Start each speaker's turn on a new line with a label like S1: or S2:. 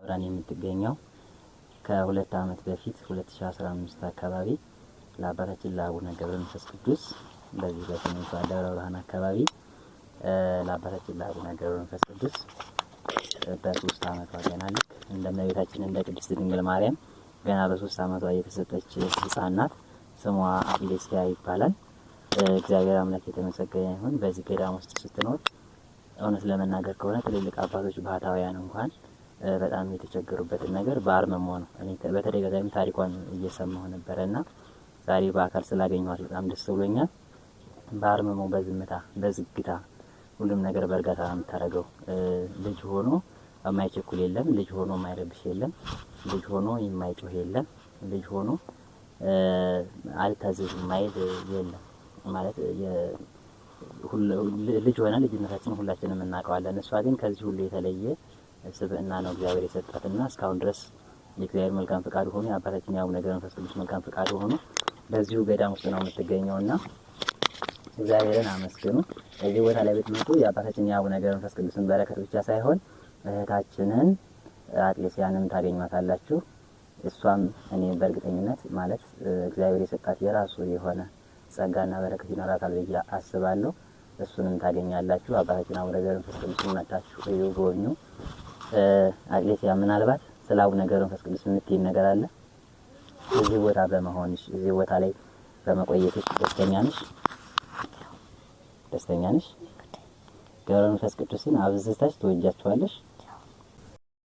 S1: ወራን የምትገኘው ከ2 ዓመት በፊት 2015 አካባቢ ለአባታችን ለአቡነ ገብረ መንፈስ ቅዱስ በዚህ በሰሜን ደብረ ብርሃን አካባቢ ለአባታችን ለአቡነ ገብረ መንፈስ ቅዱስ በ3 ዓመቷ ገና ልክ እንደ እመቤታችን እንደ ቅድስት ድንግል ማርያም ገና በ3 ዓመቷ የተሰጠች ሕፃን ናት። ስሟ አቅሌስያ ይባላል። እግዚአብሔር አምላክ የተመሰገነ ይሁን። በዚህ ገዳም ውስጥ ስትኖር እውነት ለመናገር ከሆነ ትልልቅ አባቶች ባህታውያን እንኳን በጣም የተቸገሩበትን ነገር በአርመሞ ነው። እኔ በተደጋጋሚ ታሪኳን እየሰማሁ ነበርና ዛሬ በአካል ስላገኘኋት በጣም ደስ ብሎኛል። በአርመሞ በዝምታ በዝግታ ሁሉም ነገር በእርጋታ ነው የምታደርገው። ልጅ ሆኖ የማይቸኩል የለም፣ ልጅ ሆኖ የማይረብሽ የለም፣ ልጅ ሆኖ የማይጮህ የለም፣ ልጅ ሆኖ አልታዘዝም የማይል የለም። ማለት ልጅ ሆነ ልጅነታችን ሁላችንም እናውቀዋለን። እሷ ግን ከዚህ ሁሉ የተለየ ስብዕና ነው እግዚአብሔር የሰጣትና እስካሁን ድረስ የእግዚአብሔር መልካም ፈቃድ ሆኖ የአባታችን የአቡነ ገብረ መንፈስ ቅዱስ መልካም ፈቃድ ሆኖ በዚሁ ገዳም ውስጥ ነው የምትገኘውና እግዚአብሔርን አመስግኑ። እዚህ ቦታ ላይ ብትመጡ የአባታችን የአቡነ ገብረ መንፈስ ቅዱስን በረከት ብቻ ሳይሆን እህታችንን አቅሌስያንም ታገኟታላችሁ። እሷም እኔ በእርግጠኝነት ማለት እግዚአብሔር የሰጣት የራሱ የሆነ ጸጋና በረከት ይኖራታል ብዬ አስባለሁ። እሱንም ታገኛላችሁ። አባታችን አቡነ ገብረ መንፈስ ቅዱስን መጣችሁ እዩ ጎብኙ። አቅሌስያ ምናልባት ስለ አቡነ ገብረ መንፈስ ቅዱስ የምትይኝ ነገር አለ? እዚህ ቦታ በመሆንሽ እዚህ ቦታ ላይ በመቆየትሽ ደስተኛ ነሽ? ደስተኛ ነሽ? ገብረ መንፈስ ቅዱስን አብዝተሽ ትወጃቸዋለሽ?